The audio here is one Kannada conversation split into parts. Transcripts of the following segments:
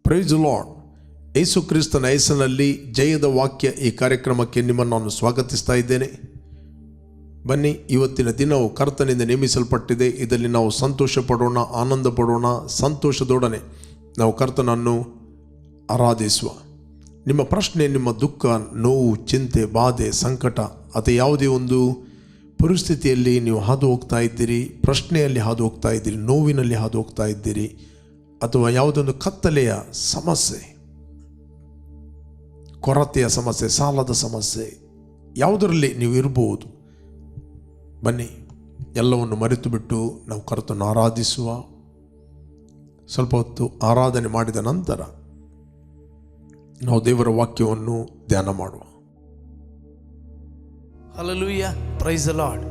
Price lord. ಯೇಸು ಕ್ರಿಸ್ತನ ಹೆಸರಿನಲ್ಲಿ ಜಯದ ವಾಕ್ಯ ಈ ಕಾರ್ಯಕ್ರಮಕ್ಕೆ ನಿಮ್ಮನ್ನು ನಾನು ಸ್ವಾಗತಿಸ್ತಾ ಇದ್ದೇನೆ. ಬನ್ನಿ, ಇವತ್ತಿನ ದಿನವು ಕರ್ತನಿಂದ ನೇಮಿಸಲ್ಪಟ್ಟಿದೆ. ಇದರಲ್ಲಿ ನಾವು ಸಂತೋಷ ಪಡೋಣ, ಆನಂದ ಪಡೋಣ. ಸಂತೋಷದೊಡನೆ ನಾವು ಕರ್ತನನ್ನು ಆರಾಧಿಸುವ. ನಿಮ್ಮ ಪ್ರಶ್ನೆ, ನಿಮ್ಮ ದುಃಖ, ನೋವು, ಚಿಂತೆ, ಬಾಧೆ, ಸಂಕಟ ಅಥವಾ ಯಾವುದೇ ಒಂದು ಪರಿಸ್ಥಿತಿಯಲ್ಲಿ ನೀವು ಹಾದು ಹೋಗ್ತಾ ಇದ್ದೀರಿ, ಪ್ರಶ್ನೆಯಲ್ಲಿ ಹಾದು ಹೋಗ್ತಾ ಇದ್ದೀರಿ, ನೋವಿನಲ್ಲಿ ಹಾದು ಹೋಗ್ತಾ ಇದ್ದೀರಿ, ಅಥವಾ ಯಾವುದೊಂದು ಕತ್ತಲೆಯ ಸಮಸ್ಯೆ, ಕೊರತೆಯ ಸಮಸ್ಯೆ, ಸಾಲದ ಸಮಸ್ಯೆ, ಯಾವುದರಲ್ಲಿ ನೀವು ಇರಬಹುದು, ಬನ್ನಿ ಎಲ್ಲವನ್ನು ಮರೆತು ಬಿಟ್ಟು ನಾವು ಕರ್ತನ್ನು ಆರಾಧಿಸುವ. ಸ್ವಲ್ಪ ಹೊತ್ತು ಆರಾಧನೆ ಮಾಡಿದ ನಂತರ ನಾವು ದೇವರ ವಾಕ್ಯವನ್ನು ಧ್ಯಾನ ಮಾಡುವ. Hallelujah, praise the lord.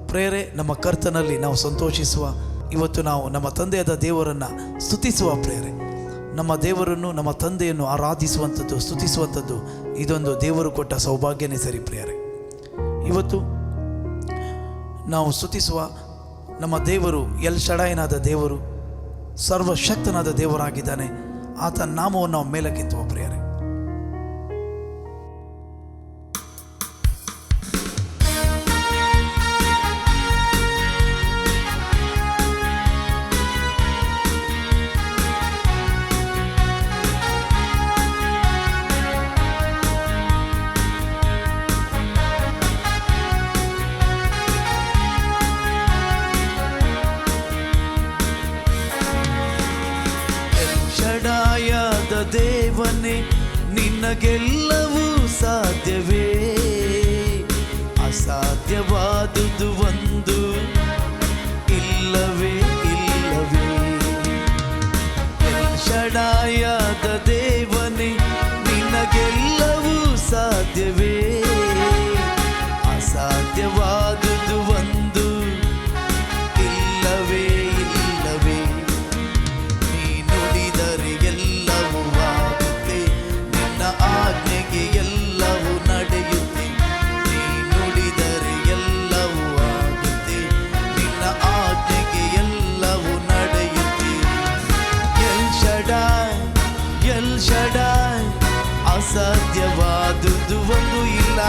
ಪ್ರೇರೆ, ನಮ್ಮ ಕರ್ತನಲ್ಲಿ ನಾವು ಸಂತೋಷಿಸುವ. ಇವತ್ತು ನಾವು ನಮ್ಮ ತಂದೆಯಾದ ದೇವರನ್ನು ಸ್ತುತಿಸುವ. ಪ್ರೇರೆ, ನಮ್ಮ ದೇವರನ್ನು, ನಮ್ಮ ತಂದೆಯನ್ನು ಆರಾಧಿಸುವಂಥದ್ದು, ಸ್ತುತಿಸುವಂಥದ್ದು ಇದೊಂದು ದೇವರು ಕೊಟ್ಟ ಸೌಭಾಗ್ಯನೇ ಸರಿ. ಪ್ರೇರೆ, ಇವತ್ತು ನಾವು ಸ್ತುತಿಸುವ ನಮ್ಮ ದೇವರು ಎಲ್ ಶಡಾಯನಾದ ದೇವರು, ಸರ್ವಶಕ್ತನಾದ ದೇವರಾಗಿದ್ದಾನೆ. ಆತನ ನಾಮವನ್ನು ನಾವು ಮೇಲಕ್ಕೆತ್ತುವ. ಪ್ರೇರೆ, ದೇವನೇ, ನಿನಗೆಲ್ಲವೂ ಸಾಧ್ಯವೇ, ಅಸಾಧ್ಯವಾದುದು ಒಂದು ಇಲ್ಲವೇ ಇಲ್ಲವೇ. ಎಲ್ ಶಡಾಯದ ದೇವನೇ, ನಿನಗೆಲ್ಲವೂ ಸಾಧ್ಯವೇ, ಅಸಾಧ್ಯವಾದುದು ಒಂದು ಇಲ್ಲವೇ ಇಲ್ಲವೇ. ನೀ ನುಡಿದರೆ ಎಲ್ಲವೂ ಆಗುತ್ತೆ, ನಿನ್ನ ಆಜ್ಞೆಗೆ ಎಲ್ಲವೂ ನಡೆಯುತ್ತೆ. ನೀ ನುಡಿದರೆ ಎಲ್ಲವೂ ಆಗುತ್ತೆ, ನಿನ್ನ ಆಜ್ಞೆಗೆ ಎಲ್ಲವೂ ನಡೆಯುತ್ತೆ. ಎಲ್ ಶಡಾಯ್, ಎಲ್ ಶಡಾಯ್, ಅಸಾಧ್ಯವಾದುದು ಒಂದು ಇಲ್ಲ.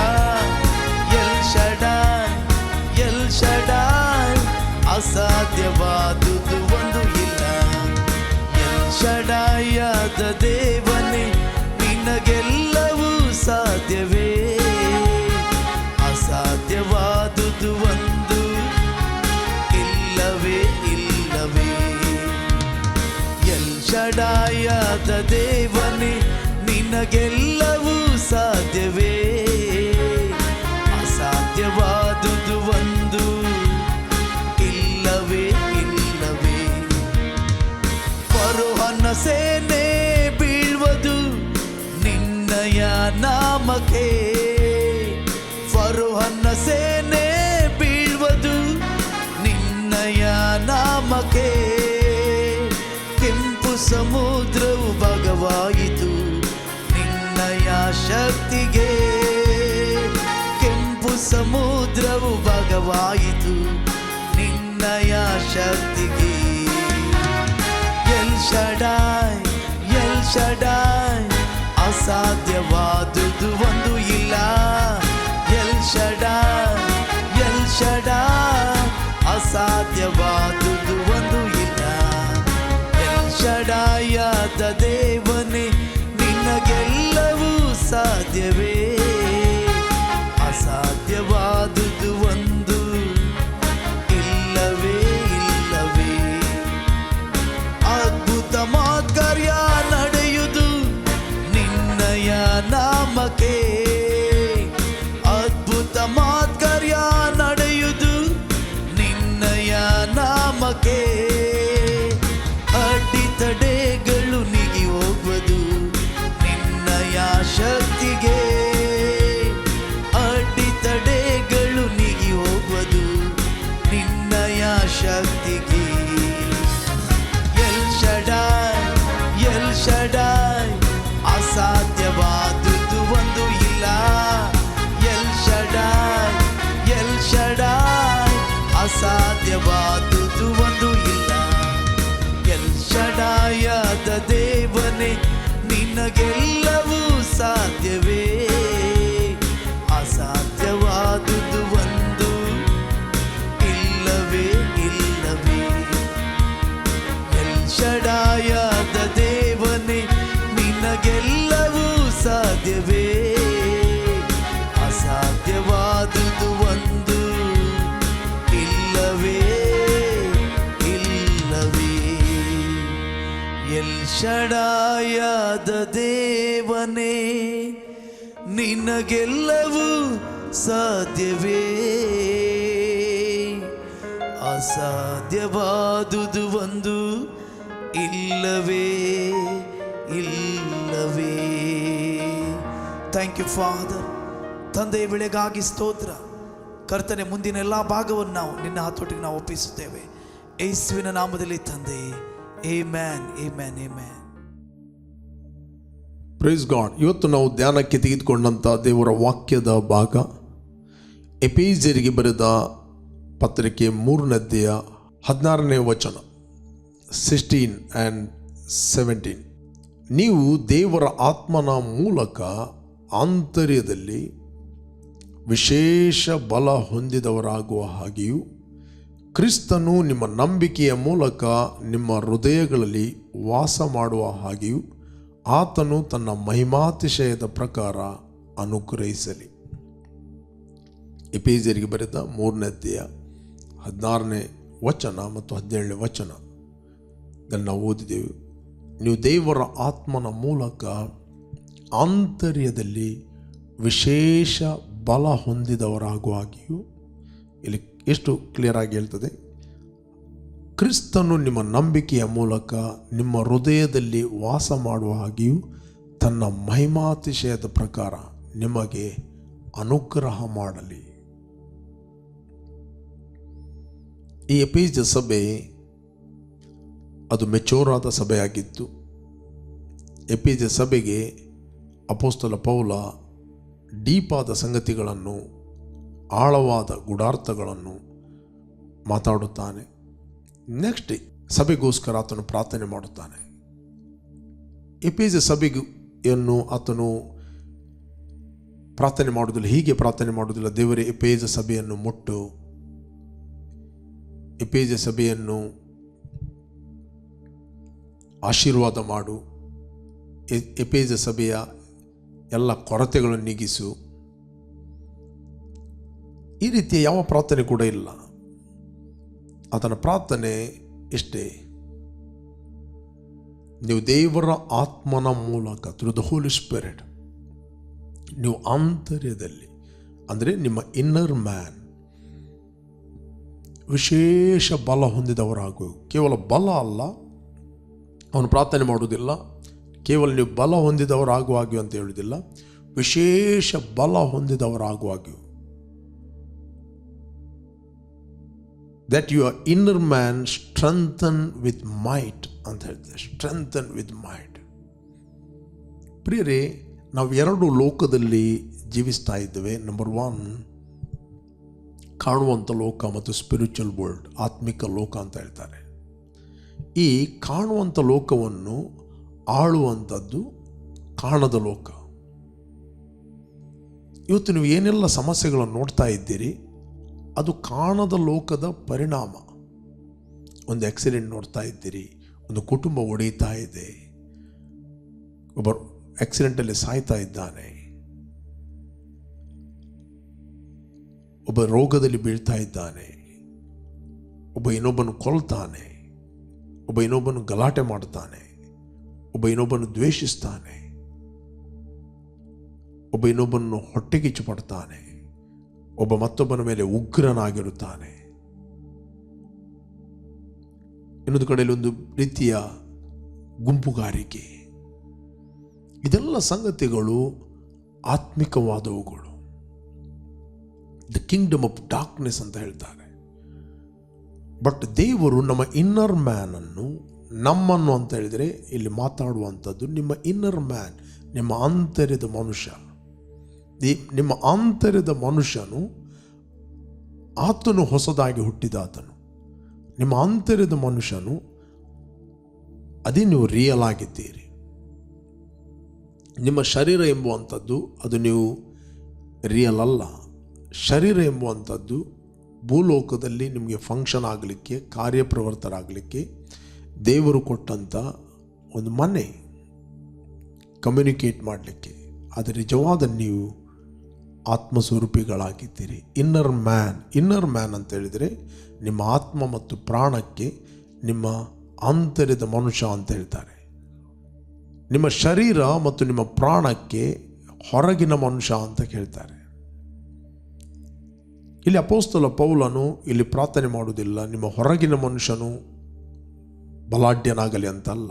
ಎಲ್ ಶಡಾಯ್, ಎಲ್ ಶಡಾಯ್, ಅಸಾಧ್ಯವಾದುದು ಒಂದು ಇಲ್ಲ. ಎಲ್ ಶಡಾಯದ ದೇವನೇ, ನಿನಗೆಲ್ಲವೂ ಸಾಧ್ಯವೇ, ಅಸಾಧ್ಯವಾದುದು ಒಂದು ಇಲ್ಲವೇ ಇಲ್ಲವೇ. ಎಲ್ ಶಡಾಯದ ದೇವನೇ, ನಿನಗೆಲ್ಲವೂ ಸಾಧ್ಯವೇ, ಅಸಾಧ್ಯವಾದುದು ಒಂದು ಇಲ್ಲವೇ ಇಲ್ಲವೇ. ಫರೋಹನ ಸೇನೆ ಬೀಳ್ವುದು ನಿನ್ನಯ ನಾಮಕ್ಕೆ, ಫರೋಹನ ಸೇನೆ ಬೀಳ್ವುದು ನಿನ್ನಯ ನಾಮಕ್ಕೆ. ಕೆಂಪು ಸಮುದ್ರವು ಭಾಗವಾಯಿತು ನಿನ್ನಯ ಶಕ್ತಿಗೆ, ಕೆಂಪು ಸಮುದ್ರವು ಭಾಗವಾಯಿತು ನಿನ್ನಯ ಶಕ್ತಿಗೆ. ಎಲ್ ಶಡಾಯ್, ಎಲ್ ಶಡಾಯ್, ಅಸಾಧ್ಯವಾದುದು ಒಂದು ಇಲ್ಲ. ಎಲ್ ಶಡಾಯ್, ಎಲ್ ಶಡಾಯ್, ಅಸಾಧ್ಯವಾದುದು ಒಂದು ಇಲ್ಲ. ಎಲ್ ಶಡಾಯದ ದೇವನೇ, ನಿನಗೆಲ್ಲವೂ ಸಾಧ್ಯವೇ, ಅಸಾಧ್ಯವಾದುದು ಒಂದು ಇಲ್ಲವೇ ಇಲ್ಲವೇ. ಅದ್ಭುತ ಮಾತ್ಕಾರ್ಯ ನಡೆಯುವುದು ನಿನ್ನಯ ನಾಮಕ್ಕೆ, ಅದ್ಭುತ ಮಾತ್ಕಾರ್ಯ ನಡೆಯುವುದು ನಿನ್ನಯ ನಾಮಕ್ಕೆ. ಅಡ್ಡಿತಡೆಗಳು ನೀಗಿ ಹೋಗುವುದು ನಿನ್ನಯ ಶಕ್ತಿಗೆ, ಅಡ್ಡಿತಡೆಗಳು ನೀಗಿ ಹೋಗುವುದು ನಿನ್ನಯ ಶಕ್ತಿಗೆ. ಎಲ್ ಶಡಾಯ್, ಎಲ್ ಶಡಾಯ್, ಅಸಾಧ್ಯವಾದುದು ಒಂದು ಇಲ್ಲ. ಎಲ್ ಶಡಾಯ್, ಎಲ್ ಶಡಾಯ್, ಅಸಾಧ್ಯವಾದುದು ಒಂದು ಇಲ್ಲ. ಎಲ್ ಶಡಾಯದ ದೇವನೇ, ಶಡಾಯದ ದೇವನೇ, ನಿನಗೆಲ್ಲವೂ ಸಾಧ್ಯವೇ, ಅಸಾಧ್ಯವಾದುದು ಒಂದು ಇಲ್ಲವೇ ಇಲ್ಲವೇ. Thank you father. ತಂದೆಯ ಬೆಳೆಗಾಗಿ ಸ್ತೋತ್ರ. ಕರ್ತನೆ, ಮುಂದಿನ ಎಲ್ಲ ಭಾಗವನ್ನು ನಾವು ನಿನ್ನ ಹತೋಟಿಗೆ ನಾವು ಒಪ್ಪಿಸುತ್ತೇವೆ, ಯೇಸುವಿನ ನಾಮದಲ್ಲಿ ತಂದೆ. Amen, amen, amen. Praise god. ಇವತ್ತು ನಾವು ಧ್ಯಾನಕ್ಕೆ ತೆಗೆದುಕೊಂಡಂಥ ದೇವರ ವಾಕ್ಯದ ಭಾಗ ಎಫೆಸೀಯರಿಗೆ ಬರೆದ ಪತ್ರಿಕೆ 3ನೇ ಅಧ್ಯಾಯ 16ನೇ ವಚನ, 16 and 17. ನೀವು ದೇವರ ಆತ್ಮನ ಮೂಲಕ ಆಂತರ್ಯದಲ್ಲಿ ವಿಶೇಷ ಬಲ ಹೊಂದಿದವರಾಗುವ ಹಾಗೆಯೂ ಕ್ರಿಸ್ತನು ನಿಮ್ಮ ನಂಬಿಕೆಯ ಮೂಲಕ ನಿಮ್ಮ ಹೃದಯಗಳಲ್ಲಿ ವಾಸ ಮಾಡುವ ಹಾಗೆಯೂ ಆತನು ತನ್ನ ಮಹಿಮಾತಿಶಯದ ಪ್ರಕಾರ ಅನುಗ್ರಹಿಸಲಿ. ಎಫೆಸೀಯರಿಗೆ ಬರೆದ 3ನೇ ಅಧ್ಯಾಯ 16ನೇ ವಚನ ಮತ್ತು 17ನೇ ವಚನ ಇದನ್ನು ನಾವು ಓದಿದೆವು. ನೀವು ದೇವರ ಆತ್ಮನ ಮೂಲಕ ಆಂತರ್ಯದಲ್ಲಿ ವಿಶೇಷ ಬಲ ಹೊಂದಿದವರಾಗುವ ಹಾಗೆಯೂ, ಇಲ್ಲಿ ಎಷ್ಟು ಕ್ಲಿಯರ್ ಆಗಿ ಹೇಳ್ತದೆ, ಕ್ರಿಸ್ತನು ನಿಮ್ಮ ನಂಬಿಕೆಯ ಮೂಲಕ ನಿಮ್ಮ ಹೃದಯದಲ್ಲಿ ವಾಸ ಮಾಡುವ ಹಾಗೆಯೂ ತನ್ನ ಮಹಿಮಾತಿಶಯದ ಪ್ರಕಾರ ನಿಮಗೆ ಅನುಗ್ರಹ ಮಾಡಲಿ. ಈ ಎಫೆಸ ಸಭೆ ಅದು ಮೆಚೂರಾದ ಸಭೆಯಾಗಿತ್ತು. ಎಫೆಸ ಸಭೆಗೆ ಅಪೊಸ್ತಲ ಪೌಲ ಡೀಪಾದ ಸಂಗತಿಗಳನ್ನು, ಆಳವಾದ ಗೂಢಾರ್ಥಗಳನ್ನು ಮಾತಾಡುತ್ತಾನೆ. ನೆಕ್ಸ್ಟ್ ಸಭೆಗೋಸ್ಕರ ಆತನು ಪ್ರಾರ್ಥನೆ ಮಾಡುತ್ತಾನೆ. ಎಫೆಸ ಸಭೆಯನ್ನು ಆತನು ಪ್ರಾರ್ಥನೆ ಮಾಡುವುದಿಲ್ಲ, ಹೀಗೆ ಪ್ರಾರ್ಥನೆ ಮಾಡುವುದಿಲ್ಲ, ದೇವರೇ ಎಫೆಸ ಸಭೆಯನ್ನು ಮುಟ್ಟು, ಎಫೆಸ ಸಭೆಯನ್ನು ಆಶೀರ್ವಾದ ಮಾಡು, ಎಫೆಸ ಸಭೆಯ ಎಲ್ಲ ಕೊರತೆಗಳನ್ನು ನೀಗಿಸು. ಈ ರೀತಿಯ ಯಾವ ಪ್ರಾರ್ಥನೆ ಕೂಡ ಇಲ್ಲ. ಆತನ ಪ್ರಾರ್ಥನೆ ಇಷ್ಟೇ, ನೀವು ದೇವರ ಆತ್ಮನ ಮೂಲಕ ಥ್ರೂ ದ ಹೋಲಿ ಸ್ಪಿರಿಟ್ ನೀವು ಆಂತರ್ಯದಲ್ಲಿ, ಅಂದರೆ ನಿಮ್ಮ ಇನ್ನರ್ ಮ್ಯಾನ್ ವಿಶೇಷ ಬಲ ಹೊಂದಿದವರಾಗು. ಕೇವಲ ಬಲ ಅಲ್ಲ, ಅವನು ಪ್ರಾರ್ಥನೆ ಮಾಡುವುದಿಲ್ಲ ಕೇವಲ ನೀವು ಬಲ ಹೊಂದಿದವರಾಗುವಾಗ್ಯೂ ಅಂತ ಹೇಳುವುದಿಲ್ಲ, ವಿಶೇಷ ಬಲ ಹೊಂದಿದವರಾಗುವಾಗ್ಯೂ. That your inner man strengthen with might ಅಂತ ಹೇಳ್ತಾರೆ. Strengthen with might. ಪ್ರಿಯರೇ, ನಾವು 2 ಲೋಕದಲ್ಲಿ ಜೀವಿಸ್ತಾ ಇದ್ದೇವೆ. ನಂಬರ್ 1 ಕಾಣುವಂಥ ಲೋಕ ಮತ್ತು ಸ್ಪಿರಿಚುವಲ್ ವರ್ಲ್ಡ್, ಆತ್ಮಿಕ ಲೋಕ ಅಂತ ಹೇಳ್ತಾರೆ. ಈ ಕಾಣುವಂಥ ಲೋಕವನ್ನು ಆಳುವಂಥದ್ದು ಕಾಣದ ಲೋಕ. ಇವತ್ತು ನೀವು ಏನೆಲ್ಲ ಸಮಸ್ಯೆಗಳನ್ನು ನೋಡ್ತಾ ಇದ್ದೀರಿ, ಅದು ಕಾಣದ ಲೋಕದ ಪರಿಣಾಮ. ಒಂದು ಆಕ್ಸಿಡೆಂಟ್ ನೋಡ್ತಾ ಇದ್ದೀರಿ, ಒಂದು ಕುಟುಂಬ ಒಡೆಯುತ್ತಾ ಇದೆ, ಒಬ್ಬ ಆಕ್ಸಿಡೆಂಟಲ್ಲಿ ಸಾಯ್ತಾ ಇದ್ದಾನೆ, ಒಬ್ಬ ರೋಗದಲ್ಲಿ ಬೀಳ್ತಾ ಇದ್ದಾನೆ, ಒಬ್ಬ ಇನ್ನೊಬ್ಬನು ಕೊಲ್ತಾನೆ, ಒಬ್ಬ ಇನ್ನೊಬ್ಬನು ಗಲಾಟೆ ಮಾಡ್ತಾನೆ, ಒಬ್ಬ ಇನ್ನೊಬ್ಬನು ದ್ವೇಷಿಸ್ತಾನೆ, ಒಬ್ಬ ಇನ್ನೊಬ್ಬನು ಹೊಟ್ಟೆಕಿಚ್ಚು ಪಡ್ತಾನೆ, ಒಬ್ಬ ಮತ್ತೊಬ್ಬನ ಮೇಲೆ ಉಗ್ರನಾಗಿರುತ್ತಾನೆ. ಇನ್ನೊಂದು ಕಡೆಯಲ್ಲಿ ಒಂದು ರೀತಿಯ ಗುಂಪುಗಾರಿಕೆ. ಇದೆಲ್ಲ ಸಂಗತಿಗಳು ಆತ್ಮಿಕವಾದವುಗಳು. ದ ಕಿಂಗ್ಡಮ್ ಆಫ್ ಡಾರ್ಕ್ನೆಸ್ ಅಂತ ಹೇಳ್ತಾರೆ. ಬಟ್ ದೇವರು ನಮ್ಮ ಇನ್ನರ್ ಮ್ಯಾನ್ ಅನ್ನು, ನಮ್ಮನ್ನು ಅಂತ ಹೇಳಿದರೆ ಇಲ್ಲಿ ಮಾತಾಡುವಂಥದ್ದು ನಿಮ್ಮ ಇನ್ನರ್ ಮ್ಯಾನ್, ನಿಮ್ಮ ಆಂತರ್ಯದ ಮನುಷ್ಯ. ನಿಮ್ಮ ಆಂತರ್ಯದ ಮನುಷ್ಯನು ಆತನು ಹೊಸದಾಗಿ ಹುಟ್ಟಿದಾತನು. ನಿಮ್ಮ ಆಂತರ್ಯದ ಮನುಷ್ಯನು ಅದೇ ನೀವು ರಿಯಲ್ ಆಗಿದ್ದೀರಿ. ನಿಮ್ಮ ಶರೀರ ಎಂಬುವಂಥದ್ದು ಅದು ನೀವು ರಿಯಲ್ ಅಲ್ಲ. ಶರೀರ ಎಂಬುವಂಥದ್ದು ಭೂಲೋಕದಲ್ಲಿ ನಿಮಗೆ ಫಂಕ್ಷನ್ ಆಗಲಿಕ್ಕೆ, ಕಾರ್ಯಪ್ರವರ್ತರಾಗಲಿಕ್ಕೆ ದೇವರು ಕೊಟ್ಟಂಥ ಒಂದು ಮನೆ, ಕಮ್ಯುನಿಕೇಟ್ ಮಾಡಲಿಕ್ಕೆ. ಆದರೆ ನಿಜವಾದ ನೀವು ಆತ್ಮಸ್ವರೂಪಿಗಳಾಗಿದ್ದೀರಿ. ಇನ್ನರ್ ಮ್ಯಾನ್ ಅಂತ ಹೇಳಿದರೆ ನಿಮ್ಮ ಆತ್ಮ ಮತ್ತು ಪ್ರಾಣಕ್ಕೆ ನಿಮ್ಮ ಆಂತರ್ಯದ ಮನುಷ್ಯ ಅಂತ ಹೇಳ್ತಾರೆ. ನಿಮ್ಮ ಶರೀರ ಮತ್ತು ನಿಮ್ಮ ಪ್ರಾಣಕ್ಕೆ ಹೊರಗಿನ ಮನುಷ್ಯ ಅಂತ ಕೇಳ್ತಾರೆ. ಇಲ್ಲಿ ಅಪೊಸ್ತಲ ಪೌಲನು ಇಲ್ಲಿ ಪ್ರಾರ್ಥನೆ ಮಾಡುವುದಿಲ್ಲ ನಿಮ್ಮ ಹೊರಗಿನ ಮನುಷ್ಯನು ಬಲಾಢ್ಯನಾಗಲಿ ಅಂತಲ್ಲ.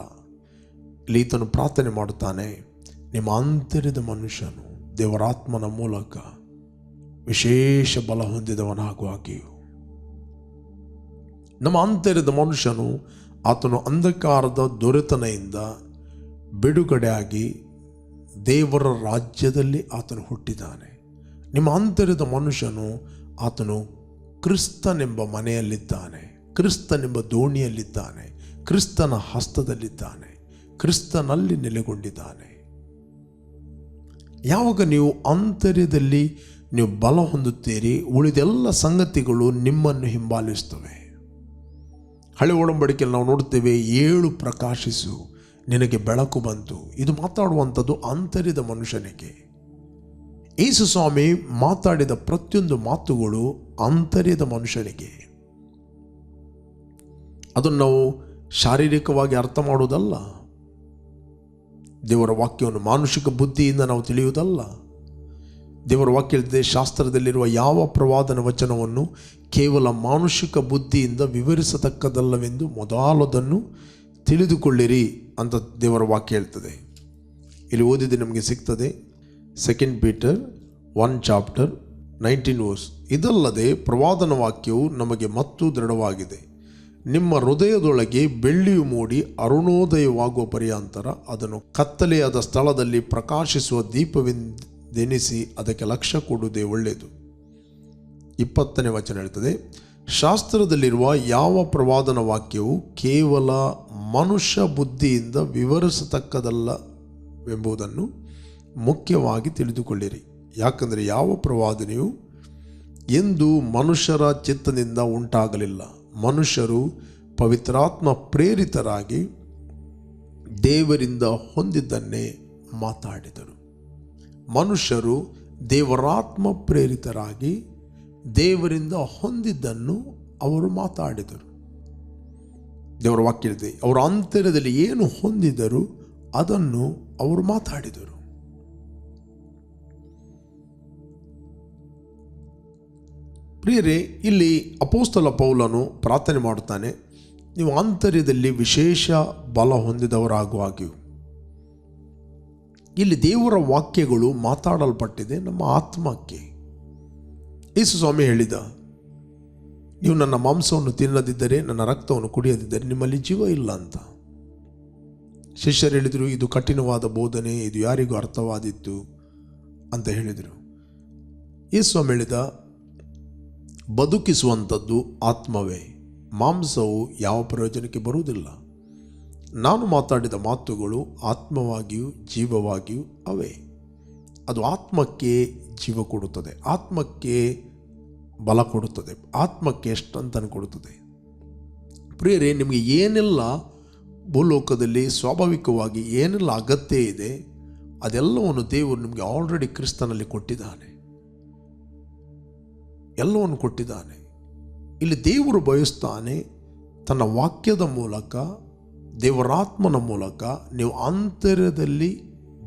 ಇಲ್ಲಿ ಈತನು ಪ್ರಾರ್ಥನೆ ಮಾಡುತ್ತಾನೆ, ನಿಮ್ಮ ಆಂತರ್ಯದ ಮನುಷ್ಯನು ದೇವರಾತ್ಮನ ಮೂಲಕ ವಿಶೇಷ ಬಲ ಹೊಂದಿದವನಾಗುವಾಗಿಯೂ. ನಮ್ಮ ಆಂತರ್ಯದ ಮನುಷ್ಯನು ಆತನು ಅಂಧಕಾರದ ದೊರೆತನೆಯಿಂದ ಬಿಡುಗಡೆಯಾಗಿ ದೇವರ ರಾಜ್ಯದಲ್ಲಿ ಆತನು ಹುಟ್ಟಿದ್ದಾನೆ. ನಿಮ್ಮ ಆಂತರ್ಯದ ಮನುಷ್ಯನು ಆತನು ಕ್ರಿಸ್ತನೆಂಬ ಮನೆಯಲ್ಲಿದ್ದಾನೆ, ಕ್ರಿಸ್ತನೆಂಬ ದೋಣಿಯಲ್ಲಿದ್ದಾನೆ, ಕ್ರಿಸ್ತನ ಹಸ್ತದಲ್ಲಿದ್ದಾನೆ, ಕ್ರಿಸ್ತನಲ್ಲಿ ನೆಲೆಗೊಂಡಿದ್ದಾನೆ. ಯಾವಾಗ ನೀವು ಆಂತರ್ಯದಲ್ಲಿ ನೀವು ಬಲ ಹೊಂದುತ್ತೀರಿ, ಉಳಿದೆಲ್ಲ ಸಂಗತಿಗಳು ನಿಮ್ಮನ್ನು ಹಿಂಬಾಲಿಸ್ತವೆ. ಹಳೆ ಒಡಂಬಡಿಕೆಯಲ್ಲಿ ನಾವು ನೋಡ್ತೇವೆ, 7 ಪ್ರಕಾಶಿಸು ನಿನಗೆ ಬೆಳಕು ಬಂತು. ಇದು ಮಾತಾಡುವಂಥದ್ದು ಆಂತರ್ಯದ ಮನುಷ್ಯನಿಗೆ. ಯೇಸು ಸ್ವಾಮಿ ಮಾತಾಡಿದ ಪ್ರತಿಯೊಂದು ಮಾತುಗಳು ಆಂತರ್ಯದ ಮನುಷ್ಯನಿಗೆ. ಅದನ್ನು ನಾವು ಶಾರೀರಿಕವಾಗಿ ಅರ್ಥ ಮಾಡುವುದಲ್ಲ, ದೇವರ ವಾಕ್ಯವನ್ನು ಮಾನುಷಿಕ ಬುದ್ಧಿಯಿಂದ ನಾವು ತಿಳಿಯುವುದಲ್ಲ. ದೇವರ ವಾಕ್ಯದ ಶಾಸ್ತ್ರದಲ್ಲಿರುವ ಯಾವ ಪ್ರವಾದನ ವಚನವನ್ನು ಕೇವಲ ಮಾನುಷಿಕ ಬುದ್ಧಿಯಿಂದ ವಿವರಿಸತಕ್ಕದಲ್ಲವೆಂದು ಮೊದಲದನ್ನು ತಿಳಿದುಕೊಳ್ಳಿರಿ ಅಂತ ದೇವರ ವಾಕ್ಯ ಹೇಳ್ತದೆ. ಇಲ್ಲಿ ಓದಿದ್ದು ನಮಗೆ ಸಿಗ್ತದೆ 2 ಪೀಟರ್ 1:19. ಇದಲ್ಲದೆ ಪ್ರವಾದನ ವಾಕ್ಯವು ನಮಗೆ ಮತ್ತೂ ದೃಢವಾಗಿದೆ. ನಿಮ್ಮ ಹೃದಯದೊಳಗೆ ಬೆಳ್ಳಿಯು ಮೂಡಿ ಅರುಣೋದಯವಾಗುವ ಪರ್ಯಾಂತರ ಅದನ್ನು ಕತ್ತಲೆಯಾದ ಸ್ಥಳದಲ್ಲಿ ಪ್ರಕಾಶಿಸುವ ದೀಪವೆಂದೆನಿಸಿ ಅದಕ್ಕೆ ಲಕ್ಷ್ಯ ಕೊಡುವುದೇ ಒಳ್ಳೆಯದು. 20ನೇ ವಚನ ಹೇಳ್ತದೆ, ಶಾಸ್ತ್ರದಲ್ಲಿರುವ ಯಾವ ಪ್ರವಾದನ ವಾಕ್ಯವು ಕೇವಲ ಮನುಷ್ಯ ಬುದ್ಧಿಯಿಂದ ವಿವರಿಸತಕ್ಕದಲ್ಲವೆಂಬುದನ್ನು ಮುಖ್ಯವಾಗಿ ತಿಳಿದುಕೊಳ್ಳಿರಿ. ಯಾಕಂದರೆ ಯಾವ ಪ್ರವಾದನೆಯು ಎಂದು ಮನುಷ್ಯರ ಚಿತ್ತದಿಂದ ಉಂಟಾಗಲಿಲ್ಲ. ಮನುಷ್ಯರು ಪವಿತ್ರಾತ್ಮ ಪ್ರೇರಿತರಾಗಿ ದೇವರಿಂದ ಹೊಂದಿದ್ದನ್ನೇ ಮಾತಾಡಿದರು. ಮನುಷ್ಯರು ದೇವರಾತ್ಮ ಪ್ರೇರಿತರಾಗಿ ದೇವರಿಂದ ಹೊಂದಿದ್ದನ್ನು ಅವರು ಮಾತಾಡಿದರು. ದೇವರ ವಾಕ್ಯ ಇದೆ, ಅವರ ಅಂತರ್ಯದಲ್ಲಿ ಏನು ಹೊಂದಿದರು ಅದನ್ನು ಅವರು ಮಾತಾಡಿದರು. ಪ್ರಿಯರೇ, ಇಲ್ಲಿ ಅಪೊಸ್ತಲ ಪೌಲನು ಪ್ರಾರ್ಥನೆ ಮಾಡುತ್ತಾನೆ, ನೀವು ಆಂತರ್ಯದಲ್ಲಿ ವಿಶೇಷ ಬಲ ಹೊಂದಿದವರಾಗುವಾಗಿಯೂ. ಇಲ್ಲಿ ದೇವರ ವಾಕ್ಯಗಳು ಮಾತಾಡಲ್ಪಟ್ಟಿದೆ ನಮ್ಮ ಆತ್ಮಕ್ಕೆ. ಯೇಸು ಸ್ವಾಮಿ ಹೇಳಿದ, ನೀವು ನನ್ನ ಮಾಂಸವನ್ನು ತಿನ್ನದಿದ್ದರೆ, ನನ್ನ ರಕ್ತವನ್ನು ಕುಡಿಯದಿದ್ದರೆ ನಿಮ್ಮಲ್ಲಿ ಜೀವ ಇಲ್ಲ ಅಂತ. ಶಿಷ್ಯರು ಹೇಳಿದರು, ಇದು ಕಠಿಣವಾದ ಬೋಧನೆ, ಇದು ಯಾರಿಗೂ ಅರ್ಥವಾದಿತ್ತು ಅಂತ ಹೇಳಿದರು. ಯೇಸು ಸ್ವಾಮಿ ಹೇಳಿದ, ಬದುಕಿಸುವಂಥದ್ದು ಆತ್ಮವೇ, ಮಾಂಸವು ಯಾವ ಪ್ರಯೋಜನಕ್ಕೆ ಬರುವುದಿಲ್ಲ. ನಾನು ಮಾತಾಡಿದ ಮಾತುಗಳು ಆತ್ಮವಾಗಿಯೂ ಜೀವವಾಗಿಯೂ ಅವೇ. ಅದು ಆತ್ಮಕ್ಕೆ ಜೀವ ಕೊಡುತ್ತದೆ, ಆತ್ಮಕ್ಕೆ ಬಲ ಕೊಡುತ್ತದೆ, ಆತ್ಮಕ್ಕೆ ಎಷ್ಟಂತನ ಕೊಡುತ್ತದೆ. ಪ್ರಿಯರೇ, ನಿಮಗೆ ಏನೆಲ್ಲ ಭೂಲೋಕದಲ್ಲಿ ಸ್ವಾಭಾವಿಕವಾಗಿ ಏನೆಲ್ಲ ಅಗತ್ಯ ಇದೆ ಅದೆಲ್ಲವನ್ನು ದೇವರು ನಿಮಗೆ ಆಲ್ರೆಡಿ ಕ್ರಿಸ್ತನಲ್ಲಿ ಕೊಟ್ಟಿದ್ದಾನೆ, ಎಲ್ಲವನ್ನು ಕೊಟ್ಟಿದ್ದಾನೆ. ಇಲ್ಲಿ ದೇವರು ಬಯಸ್ತಾನೆ, ತನ್ನ ವಾಕ್ಯದ ಮೂಲಕ, ದೇವರಾತ್ಮನ ಮೂಲಕ ನೀವು ಆಂತರ್ಯದಲ್ಲಿ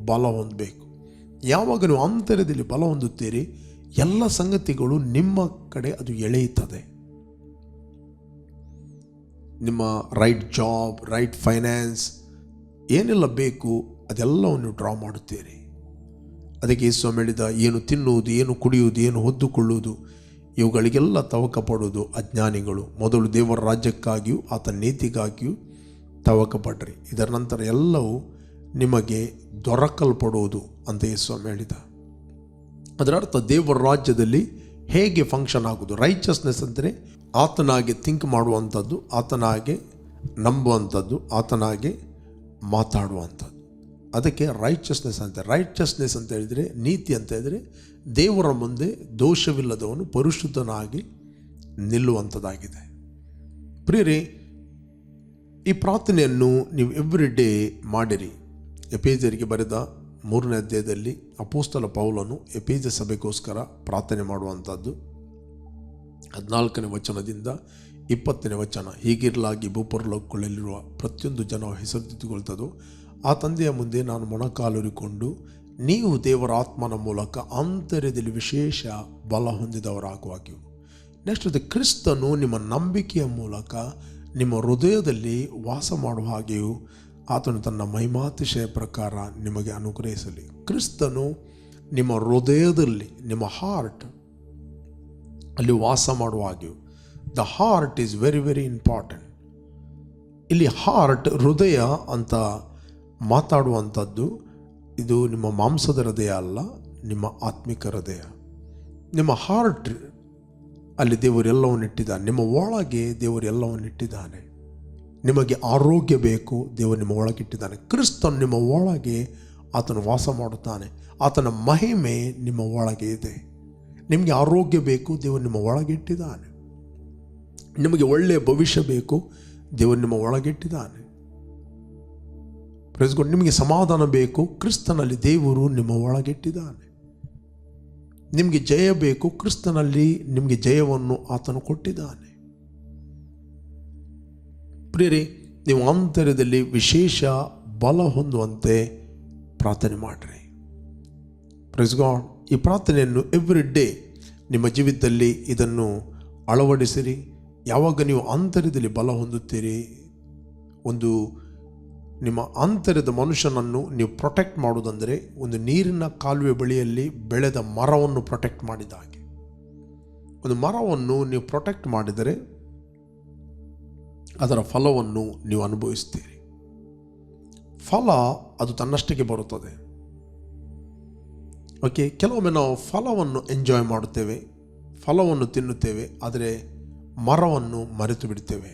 ಬಲ ಹೊಂದಬೇಕು. ಯಾವಾಗ ನೀವು ಆಂತರ್ಯದಲ್ಲಿ ಬಲ ಹೊಂದುತ್ತೀರಿ, ಎಲ್ಲ ಸಂಗತಿಗಳು ನಿಮ್ಮ ಕಡೆ ಅದು ಎಳೆಯುತ್ತದೆ. ನಿಮ್ಮ ರೈಟ್ ಜಾಬ್, ರೈಟ್ ಫೈನಾನ್ಸ್, ಏನೆಲ್ಲ ಬೇಕು ಅದೆಲ್ಲವನ್ನು ನೀವು ಡ್ರಾ ಮಾಡುತ್ತೀರಿ. ಅದಕ್ಕೆ ಯೇಸು ಹೇಳಿದ, ಏನು ತಿನ್ನುವುದು, ಏನು ಕುಡಿಯುವುದು, ಏನು ಹೊದ್ದುಕೊಳ್ಳುವುದು, ಇವುಗಳಿಗೆಲ್ಲ ತವಕ ಪಡುವುದು ಅಜ್ಞಾನಿಗಳು. ಮೊದಲು ದೇವರ ರಾಜ್ಯಕ್ಕಾಗಿಯೂ ಆತನ ನೀತಿಗಾಗಿಯೂ ತವಕ ಪಡ್ರಿ, ಇದರ ನಂತರ ಎಲ್ಲವೂ ನಿಮಗೆ ದೊರಕಲ್ಪಡುವುದು ಅಂತ ಯೇಸು ಹೇಳಿದ. ಅದರ ಅರ್ಥ ದೇವರ ರಾಜ್ಯದಲ್ಲಿ ಹೇಗೆ ಫಂಕ್ಷನ್ ಆಗೋದು. ರೈಚಸ್ನೆಸ್ ಅಂದರೆ ಆತನಾಗೆ ಥಿಂಕ್ ಮಾಡುವಂಥದ್ದು, ಆತನಾಗೆ ನಂಬುವಂಥದ್ದು, ಆತನಾಗೆ ಮಾತಾಡುವಂಥದ್ದು. ಅದಕ್ಕೆ ರೈಚಸ್ನೆಸ್ ಅಂತ. ರೈಚಸ್ನೆಸ್ ಅಂತ ಹೇಳಿದರೆ, ನೀತಿ ಅಂತ ಹೇಳಿದರೆ ದೇವರ ಮುಂದೆ ದೋಷವಿಲ್ಲದವನು ಪರಿಶುದ್ಧನಾಗಿ ನಿಲ್ಲುವಂಥದ್ದಾಗಿದೆ. ಪ್ರಿಯರೇ, ಈ ಪ್ರಾರ್ಥನೆಯನ್ನು ನೀವು ಎವ್ರಿ ಡೇ ಮಾಡಿರಿ. ಎಫೆಸರಿಗೆ ಬರೆದ 3ನೇ ಅಧ್ಯಾಯದಲ್ಲಿ ಅಪೊಸ್ತಲ ಪೌಲನು ಎಫೆಸ ಸಭೆಗೋಸ್ಕರ ಪ್ರಾರ್ಥನೆ ಮಾಡುವಂಥದ್ದು 14ನೇ ವಚನದಿಂದ 20ನೇ ವಚನ. ಹೀಗಿರಲಾಗಿ ಭೂಪರಲೋಕಗಳಲ್ಲಿರುವ ಪ್ರತಿಯೊಂದು ಜನ ಹೆಸರು ತಿದ್ದುಕೊಳ್ತದೋ ಆ ತಂದೆಯ ಮುಂದೆ ನಾನು ಮೊಣಕಾಲೂರಿಕೊಂಡು ನೀವು ದೇವರ ಆತ್ಮನ ಮೂಲಕ ಆಂತರ್ಯದಲ್ಲಿ ವಿಶೇಷ ಬಲ ಹೊಂದಿದವರಾಗುವಾಗಿಯೂ. ನೆಕ್ಸ್ಟ್ ಕ್ರಿಸ್ತನು ನಿಮ್ಮ ನಂಬಿಕೆಯ ಮೂಲಕ ನಿಮ್ಮ ಹೃದಯದಲ್ಲಿ ವಾಸ ಮಾಡುವ ಹಾಗೆಯೂ ಆತನು ತನ್ನ ಮಹಿಮಾತಿಶಯ ಪ್ರಕಾರ ನಿಮಗೆ ಅನುಗ್ರಹಿಸಲಿ. ಕ್ರಿಸ್ತನು ನಿಮ್ಮ ಹೃದಯದಲ್ಲಿ, ನಿಮ್ಮ ಹಾರ್ಟ್ ಅಲ್ಲಿ ವಾಸ ಮಾಡುವ ಹಾಗೆಯೂ. The heart is very very important. ಇಲ್ಲಿ ಹಾರ್ಟ್, ಹೃದಯ ಅಂತ ಮಾತಾಡುವಂಥದ್ದು ಇದು ನಿಮ್ಮ ಮಾಂಸದ ಹೃದಯ ಅಲ್ಲ, ನಿಮ್ಮ ಆತ್ಮಿಕ ಹೃದಯ. ನಿಮ್ಮ ಹಾರ್ಟ್ ಅಲ್ಲಿ ದೇವರೆಲ್ಲವನ್ನು ಇಟ್ಟಿದ್ದಾನೆ. ನಿಮ್ಮ ಒಳಗೆ ದೇವರೆಲ್ಲವನ್ನು ಇಟ್ಟಿದ್ದಾನೆ. ನಿಮಗೆ ಆರೋಗ್ಯ ಬೇಕು, ದೇವರು ನಿಮ್ಮ ಒಳಗಿಟ್ಟಿದ್ದಾನೆ. ಕ್ರಿಸ್ತನು ನಿಮ್ಮ ಒಳಗೆ ಆತನು ವಾಸ ಮಾಡುತ್ತಾನೆ. ಆತನ ಮಹಿಮೆ ನಿಮ್ಮ ಒಳಗೆ ಇದೆ. ನಿಮಗೆ ಆರೋಗ್ಯ ಬೇಕು, ದೇವರು ನಿಮ್ಮ ಒಳಗೆ ಇಟ್ಟಿದ್ದಾನೆ. ನಿಮಗೆ ಒಳ್ಳೆಯ ಭವಿಷ್ಯ ಬೇಕು, ದೇವರು ನಿಮ್ಮ ಒಳಗಿಟ್ಟಿದ್ದಾನೆ. Praise God. ನಿಮಗೆ ಸಮಾಧಾನ ಬೇಕು, ಕ್ರಿಸ್ತನಲ್ಲಿ ದೇವರು ನಿಮ್ಮ ಒಳಗಿಟ್ಟಿದ್ದಾನೆ. ನಿಮಗೆ ಜಯ ಬೇಕು, ಕ್ರಿಸ್ತನಲ್ಲಿ ನಿಮಗೆ ಜಯವನ್ನು ಆತನು ಕೊಟ್ಟಿದ್ದಾನೆ. ಪ್ರಿಯರೇ, ನೀವು ಆಂತರ್ಯದಲ್ಲಿ ವಿಶೇಷ ಬಲ ಹೊಂದುವಂತೆ ಪ್ರಾರ್ಥನೆ ಮಾಡಿರಿ. Praise God. ಈ ಪ್ರಾರ್ಥನೆಯನ್ನು ಎವ್ರಿ ಡೇ ನಿಮ್ಮ ಜೀವಿತದಲ್ಲಿ ಇದನ್ನು ಅಳವಡಿಸಿರಿ. ಯಾವಾಗ ನೀವು ಆಂತರ್ಯದಲ್ಲಿ ಬಲ ಹೊಂದುತ್ತೀರಿ, ಒಂದು ನಿಮ್ಮ ಆಂತರ್ಯದ ಮನುಷ್ಯನನ್ನು ನೀವು ಪ್ರೊಟೆಕ್ಟ್ ಮಾಡುವುದಂದರೆ ಒಂದು ನೀರಿನ ಕಾಲುವೆ ಬಳಿಯಲ್ಲಿ ಬೆಳೆದ ಮರವನ್ನು ಪ್ರೊಟೆಕ್ಟ್ ಮಾಡಿದ ಹಾಗೆ. ಒಂದು ಮರವನ್ನು ನೀವು ಪ್ರೊಟೆಕ್ಟ್ ಮಾಡಿದರೆ ಅದರ ಫಲವನ್ನು ನೀವು ಅನುಭವಿಸ್ತೀರಿ. ಫಲ ಅದು ತನ್ನಷ್ಟಕ್ಕೆ ಬರುತ್ತದೆ. ಓಕೆ, ಕೆಲವೊಮ್ಮೆ ನಾವು ಫಲವನ್ನು ಎಂಜಾಯ್ ಮಾಡುತ್ತೇವೆ, ಫಲವನ್ನು ತಿನ್ನುತ್ತೇವೆ, ಆದರೆ ಮರವನ್ನು ಮರೆತು ಬಿಡ್ತೇವೆ,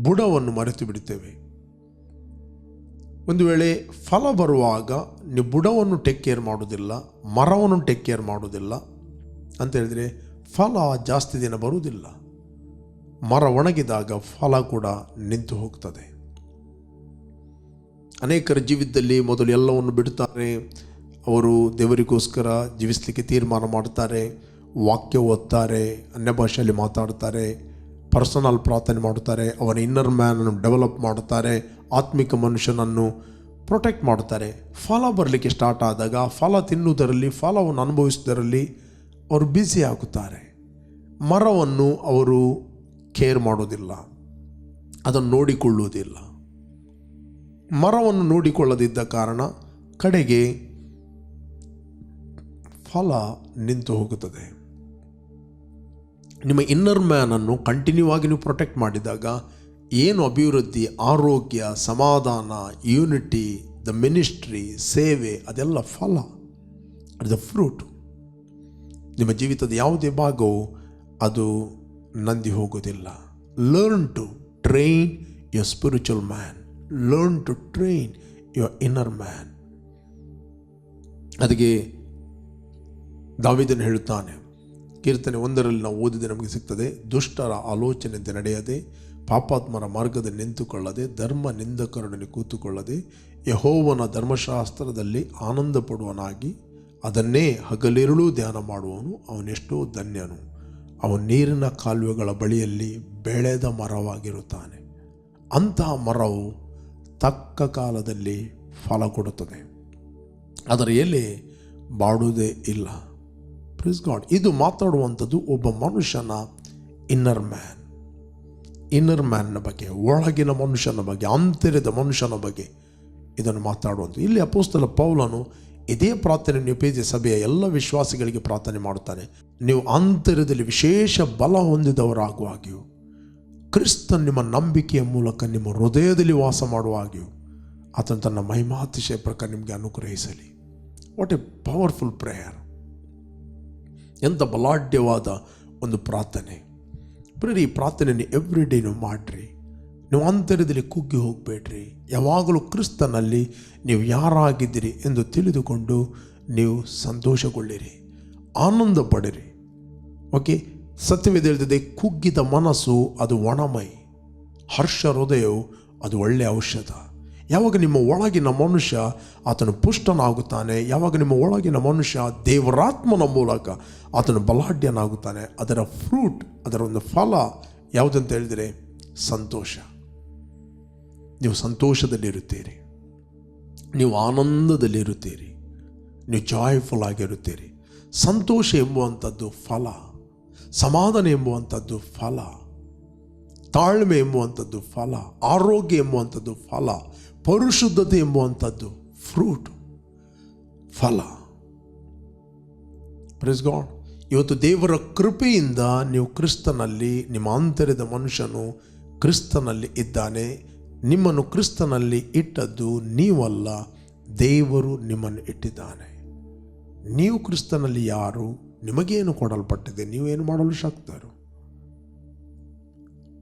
ಬುಡವನ್ನು ಮರೆತು ಬಿಡ್ತೇವೆ. ಒಂದು ವೇಳೆ ಫಲ ಬರುವಾಗ ನೀವು ಬುಡವನ್ನು ಟೇಕ್ ಕೇರ್ ಮಾಡೋದಿಲ್ಲ, ಮರವನ್ನು ಟೇಕ್ ಕೇರ್ ಮಾಡೋದಿಲ್ಲ ಅಂತ ಹೇಳಿದರೆ ಫಲ ಜಾಸ್ತಿ ದಿನ ಬರುವುದಿಲ್ಲ. ಮರ ಒಣಗಿದಾಗ ಫಲ ಕೂಡ ನಿಂತು ಹೋಗ್ತದೆ. ಅನೇಕರ ಜೀವಿತದಲ್ಲಿ ಮೊದಲು ಎಲ್ಲವನ್ನು ಬಿಡುತ್ತಾರೆ. ಅವರು ದೇವರಿಗೋಸ್ಕರ ಜೀವಿಸಲಿಕ್ಕೆ ತೀರ್ಮಾನ ಮಾಡ್ತಾರೆ, ವಾಕ್ಯ ಓದ್ತಾರೆ, ಅನ್ಯ ಭಾಷೆಯಲ್ಲಿ ಮಾತಾಡ್ತಾರೆ, ಪರ್ಸನಲ್ ಪ್ರಾರ್ಥನೆ ಮಾಡುತ್ತಾರೆ, ಅವನ ಇನ್ನರ್ ಮ್ಯಾನನ್ನು ಡೆವಲಪ್ ಮಾಡುತ್ತಾರೆ, ಆತ್ಮಿಕ ಮನುಷ್ಯನನ್ನು ಪ್ರೊಟೆಕ್ಟ್ ಮಾಡುತ್ತಾರೆ. ಫಲ ಬರಲಿಕ್ಕೆ ಸ್ಟಾರ್ಟ್ ಆದಾಗ ಫಲ ತಿನ್ನುವುದರಲ್ಲಿ, ಫಲವನ್ನು ಅನುಭವಿಸುವುದರಲ್ಲಿ ಅವರು ಬ್ಯುಸಿ ಆಗುತ್ತಾರೆ. ಮರವನ್ನು ಅವರು ಕೇರ್ ಮಾಡೋದಿಲ್ಲ, ಅದನ್ನು ನೋಡಿಕೊಳ್ಳುವುದಿಲ್ಲ. ಮರವನ್ನು ನೋಡಿಕೊಳ್ಳದಿದ್ದ ಕಾರಣ ಕಡೆಗೆ ಫಲ ನಿಂತು ಹೋಗುತ್ತದೆ. ನಿಮ್ಮ ಇನ್ನರ್ ಮ್ಯಾನನ್ನು ಕಂಟಿನ್ಯೂ ಆಗಿ ನೀವು ಪ್ರೊಟೆಕ್ಟ್ ಮಾಡಿದಾಗ ಏನು ಅಭಿವೃದ್ಧಿ, ಆರೋಗ್ಯ, ಸಮಾಧಾನ, ಯೂನಿಟಿ, ದ ಮಿನಿಸ್ಟ್ರಿ, ಸೇವೆ, ಅದೆಲ್ಲ ಫಲ, ಅದು ದ ಫ್ರೂಟ್. ನಿಮ್ಮ ಜೀವಿತದ ಯಾವುದೇ ಭಾಗವು ಅದು ನಂದಿ ಹೋಗೋದಿಲ್ಲ. Learn to train your spiritual man, learn to train your inner man. ಅದಕ್ಕೆ ದಾವೀದನು ಹೇಳುತ್ತಾನೆ, ಕೀರ್ತನೆ 1ರಲ್ಲಿ ನಾವು ಓದಿದೆ ನಮಗೆ ಸಿಗ್ತದೆ, ದುಷ್ಟರ ಆಲೋಚನೆಯಂತೆ ನಡೆಯದೆ, ಪಾಪಾತ್ಮರ ಮಾರ್ಗದಲ್ಲಿ ನಿಂತುಕೊಳ್ಳದೆ, ಧರ್ಮ ನಿಂದಕರೊಡನೆ ಕೂತುಕೊಳ್ಳದೆ, ಯೆಹೋವನ ಧರ್ಮಶಾಸ್ತ್ರದಲ್ಲಿ ಆನಂದ ಪಡುವನಾಗಿ ಅದನ್ನೇ ಹಗಲಿರುಳು ಧ್ಯಾನ ಮಾಡುವವನು ಅವನೆಷ್ಟೋ ಧನ್ಯನು. ಅವನು ನೀರಿನ ಕಾಲುವೆಗಳ ಬಳಿಯಲ್ಲಿ ಬೆಳೆದ ಮರವಾಗಿರುತ್ತಾನೆ. ಅಂತಹ ಮರವು ತಕ್ಕ ಕಾಲದಲ್ಲಿ ಫಲ ಕೊಡುತ್ತದೆ, ಅದರ ಎಲೆ ಬಾಡುವುದೇ ಇಲ್ಲ. ಪ್ರೀಸ್ ಗಾಡ್. ಇದು ಮಾತಾಡುವಂಥದ್ದು ಒಬ್ಬ ಮನುಷ್ಯನ ಇನ್ನರ್ ಮ್ಯಾನ್ನ ಬಗ್ಗೆ, ಒಳಗಿನ ಮನುಷ್ಯನ ಬಗ್ಗೆ, ಆಂತರ್ಯದ ಮನುಷ್ಯನ ಬಗ್ಗೆ ಇದನ್ನು ಮಾತಾಡುವಂಥದ್ದು. ಇಲ್ಲಿ ಅಪೊಸ್ತಲ ಪೌಲನು ಇದೇ ಪ್ರಾರ್ಥನೆ ಎಫೆಸ ಸಭೆಯ ಎಲ್ಲ ವಿಶ್ವಾಸಿಗಳಿಗೆ ಪ್ರಾರ್ಥನೆ ಮಾಡುತ್ತಾನೆ. ನೀವು ಆಂತರ್ಯದಲ್ಲಿ ವಿಶೇಷ ಬಲ ಹೊಂದಿದವರಾಗುವಾಗಿಯೂ, ಕ್ರಿಸ್ತನ್ ನಿಮ್ಮ ನಂಬಿಕೆಯ ಮೂಲಕ ನಿಮ್ಮ ಹೃದಯದಲ್ಲಿ ವಾಸ ಮಾಡುವಾಗಿಯೂ ಆತನು ತನ್ನ ಮಹಿಮಾತಿಶಯ ಪ್ರಕಾರ ನಿಮಗೆ ಅನುಗ್ರಹಿಸಲಿ. What a powerful prayer! ಎಂಥ ಬಲಾಢ್ಯವಾದ ಒಂದು ಪ್ರಾರ್ಥನೆ. ಬರೀ ಈ ಪ್ರಾರ್ಥನೆಯನ್ನು ಎವ್ರಿ ಡೇ ನೀವು ಮಾಡಿರಿ. ನೀವು ಆಂತರ್ಯದಲ್ಲಿ ಕುಗ್ಗಿ ಹೋಗಬೇಡ್ರಿ. ಯಾವಾಗಲೂ ಕ್ರಿಸ್ತನಲ್ಲಿ ನೀವು ಯಾರಾಗಿದ್ದೀರಿ ಎಂದು ತಿಳಿದುಕೊಂಡು ನೀವು ಸಂತೋಷಗೊಳ್ಳಿರಿ, ಆನಂದ ಪಡಿರಿ. ಓಕೆ, ಸತ್ಯವೇದ ಹೇಳ್ತದೆ, ಕುಗ್ಗಿದ ಮನಸ್ಸು ಅದು ಒಣಮೈ, ಹರ್ಷ ಹೃದಯವು ಅದು ಒಳ್ಳೆಯ ಔಷಧ. ಯಾವಾಗ ನಿಮ್ಮ ಒಳಗಿನ ಮನುಷ್ಯ ಆತನು ಪುಷ್ಟನಾಗುತ್ತಾನೆ, ಯಾವಾಗ ನಿಮ್ಮ ಒಳಗಿನ ಮನುಷ್ಯ ದೇವರಾತ್ಮನ ಮೂಲಕ ಆತನು ಬಲಾಢ್ಯನಾಗುತ್ತಾನೆ, ಅದರ ಫ್ರೂಟ್, ಅದರ ಒಂದು ಫಲ ಯಾವುದಂತ ಹೇಳಿದರೆ ಸಂತೋಷ. ನೀವು ಸಂತೋಷದಲ್ಲಿರುತ್ತೀರಿ. ನೀವು ಆನಂದದಲ್ಲಿರುತ್ತೀರಿ, ನೀವು ಜಾಯ್ಫುಲ್ ಆಗಿರುತ್ತೀರಿ. ಸಂತೋಷ ಎಂಬುವಂಥದ್ದು ಫಲ, ಸಮಾಧಾನ ಎಂಬುವಂಥದ್ದು ಫಲ, ತಾಳ್ಮೆ ಎಂಬುವಂಥದ್ದು ಫಲ, ಆರೋಗ್ಯ ಎಂಬುವಂಥದ್ದು ಫಲ, ಪರಿಶುದ್ಧತೆ ಎಂಬುವಂಥದ್ದು ಫ್ರೂಟ್, ಫಲ. Praise God. ಇವತ್ತು ದೇವರ ಕೃಪೆಯಿಂದ ನೀವು ಕ್ರಿಸ್ತನಲ್ಲಿ, ನಿಮ್ಮ ಆಂತರ್ಯದ ಮನುಷ್ಯನು ಕ್ರಿಸ್ತನಲ್ಲಿ ಇದ್ದಾನೆ. ನಿಮ್ಮನ್ನು ಕ್ರಿಸ್ತನಲ್ಲಿ ಇಟ್ಟದ್ದು ನೀವಲ್ಲ, ದೇವರು ನಿಮ್ಮನ್ನು ಇಟ್ಟಿದ್ದಾನೆ. ನೀವು ಕ್ರಿಸ್ತನಲ್ಲಿ ಯಾರು, ನಿಮಗೇನು ಕೊಡಲ್ಪಟ್ಟಿದೆ, ನೀವೇನು ಮಾಡಲು ಶಕ್ತರು.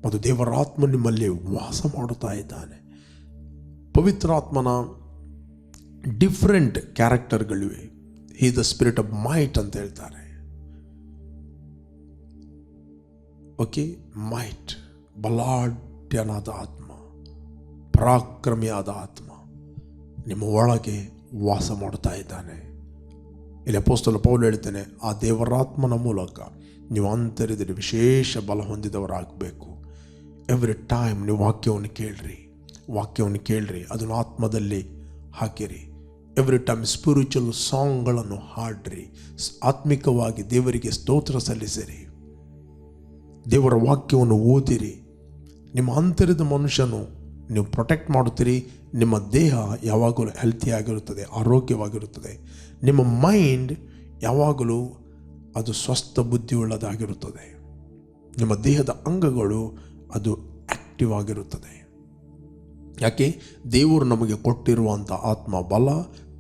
ಮತ್ತು ದೇವರ ಆತ್ಮ ನಿಮ್ಮಲ್ಲಿ ವಾಸ ಮಾಡುತ್ತಾ ಇದ್ದಾನೆ. ಪವಿತ್ರಾತ್ಮನ ಡಿಫ್ರೆಂಟ್ ಕ್ಯಾರೆಕ್ಟರ್ಗಳಿವೆ. He the spirit of might ಅಂತ ಹೇಳ್ತಾರೆ. ಓಕೆ, ಮೈಟ್, ಬಲಾಢ್ಯನಾದ ಆತ್ಮ, ಪರಾಕ್ರಮಿಯಾದ ಆತ್ಮ ನಿಮ್ಮ ಒಳಗೆ ವಾಸ ಮಾಡುತ್ತಾ ಇದ್ದಾನೆ. ಇಲ್ಲಿ ಅಪೊಸ್ತಲ ಪೌಲ ಹೇಳ್ತಾನೆ, ಆ ದೇವರಾತ್ಮನ ಮೂಲಕ ನೀವು ಆಂತರ್ಯದಲ್ಲಿ ವಿಶೇಷ ಬಲ ಹೊಂದಿದವರಾಗಬೇಕು. ಎವ್ರಿ ಟೈಮ್ ನೀವು ವಾಕ್ಯವನ್ನು ಕೇಳ್ರಿ, ಅದನ್ನು ಆತ್ಮದಲ್ಲಿ ಹಾಕಿರಿ. ಎವ್ರಿ ಟೈಮ್ ಸ್ಪಿರಿಚುವಲ್ ಸಾಂಗ್ಗಳನ್ನು ಹಾಡ್ರಿ, ಆತ್ಮಿಕವಾಗಿ ದೇವರಿಗೆ ಸ್ತೋತ್ರ ಸಲ್ಲಿಸಿರಿ, ದೇವರ ವಾಕ್ಯವನ್ನು ಓದಿರಿ. ನಿಮ್ಮ ಆಂತರ್ಯದ ಮನುಷ್ಯನು ನೀವು ಪ್ರೊಟೆಕ್ಟ್ ಮಾಡುತ್ತೀರಿ. ನಿಮ್ಮ ದೇಹ ಯಾವಾಗಲೂ ಹೆಲ್ತಿಯಾಗಿರುತ್ತದೆ, ಆರೋಗ್ಯವಾಗಿರುತ್ತದೆ. ನಿಮ್ಮ ಮೈಂಡ್ ಯಾವಾಗಲೂ ಅದು ಸ್ವಸ್ಥ ಬುದ್ಧಿಯುಳ್ಳದಾಗಿರುತ್ತದೆ. ನಿಮ್ಮ ದೇಹದ ಅಂಗಗಳು ಅದು ಆ್ಯಕ್ಟಿವ್ ಆಗಿರುತ್ತದೆ. ಯಾಕೆ? ದೇವರು ನಮಗೆ ಕೊಟ್ಟಿರುವಂಥ ಆತ್ಮ ಬಲ,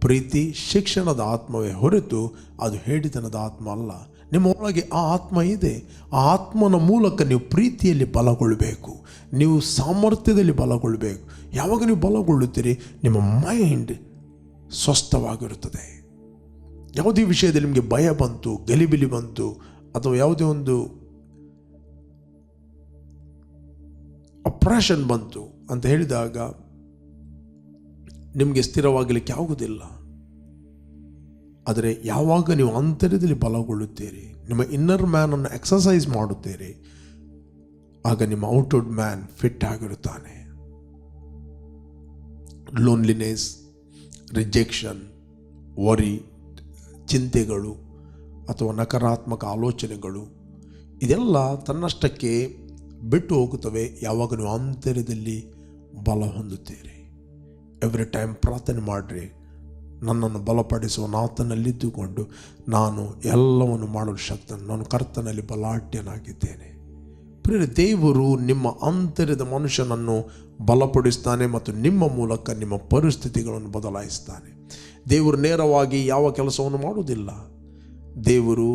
ಪ್ರೀತಿ, ಶಿಕ್ಷಣದ ಆತ್ಮವೇ ಹೊರತು ಅದು ಹೇಳಿತನದ ಆತ್ಮ ಅಲ್ಲ. ನಿಮ್ಮ ಒಳಗೆ ಆ ಆತ್ಮ ಇದೆ. ಆ ಆತ್ಮನ ಮೂಲಕ ನೀವು ಪ್ರೀತಿಯಲ್ಲಿ ಬಲಗೊಳ್ಳಬೇಕು, ನೀವು ಸಾಮರ್ಥ್ಯದಲ್ಲಿ ಬಲಗೊಳ್ಳಬೇಕು. ಯಾವಾಗ ನೀವು ಬಲಗೊಳ್ಳುತ್ತೀರಿ, ನಿಮ್ಮ ಮೈಂಡ್ ಸ್ವಸ್ಥವಾಗಿರುತ್ತದೆ. ಯಾವುದೇ ವಿಷಯದಲ್ಲಿ ನಿಮಗೆ ಭಯ ಬಂತು, ಗಲಿಬಿಲಿ ಬಂತು, ಅಥವಾ ಯಾವುದೇ ಒಂದು ಅಪ್ರೆಷನ್ ಬಂತು ಅಂತ ಹೇಳಿದಾಗ ನಿಮಗೆ ಸ್ಥಿರವಾಗಲಿಕ್ಕೆ ಆಗುವುದಿಲ್ಲ. ಆದರೆ ಯಾವಾಗ ನೀವು ಆಂತರ್ಯದಲ್ಲಿ ಬಲಗೊಳ್ಳುತ್ತೀರಿ, ನಿಮ್ಮ ಇನ್ನರ್ ಮ್ಯಾನನ್ನು ಎಕ್ಸಸೈಸ್ ಮಾಡುತ್ತೀರಿ, ಆಗ ನಿಮ್ಮ ಔಟ್ವರ್ಡ್ ಮ್ಯಾನ್ ಫಿಟ್ ಆಗಿರುತ್ತಾನೆ. ಲೋನ್ಲಿನೆಸ್, ರಿಜೆಕ್ಷನ್, ವರಿ, ಚಿಂತೆಗಳು ಅಥವಾ ನಕಾರಾತ್ಮಕ ಆಲೋಚನೆಗಳು ಇದೆಲ್ಲ ತನ್ನಷ್ಟಕ್ಕೆ ಬಿಟ್ಟು ಹೋಗುತ್ತವೆ ಯಾವಾಗ ನೀವು ಆಂತರ್ಯದಲ್ಲಿ ಬಲ ಹೊಂದುತ್ತೀರಿ. ಎವ್ರಿ ಟೈಮ್ ಪ್ರಾರ್ಥನೆ ಮಾಡಿರಿ, ನನ್ನನ್ನು ಬಲಪಡಿಸುವ ಆತನಲ್ಲಿದ್ದುಕೊಂಡು ನಾನು ಎಲ್ಲವನ್ನು ಮಾಡಲು ಶಕ್ತನು, ನಾನು ಕರ್ತನಲ್ಲಿ ಬಲಾಢ್ಯನಾಗಿದ್ದೇನೆ. ಪ್ರಿಯರೇ, ದೇವರು ನಿಮ್ಮ ಆಂತರ್ಯದ ಮನುಷ್ಯನನ್ನು ಬಲಪಡಿಸ್ತಾನೆ ಮತ್ತು ನಿಮ್ಮ ಮೂಲಕ ನಿಮ್ಮ ಪರಿಸ್ಥಿತಿಗಳನ್ನು ಬದಲಾಯಿಸ್ತಾನೆ. ದೇವರು ನೇರವಾಗಿ ಯಾವ ಕೆಲಸವನ್ನು ಮಾಡುವುದಿಲ್ಲ. ದೇವರು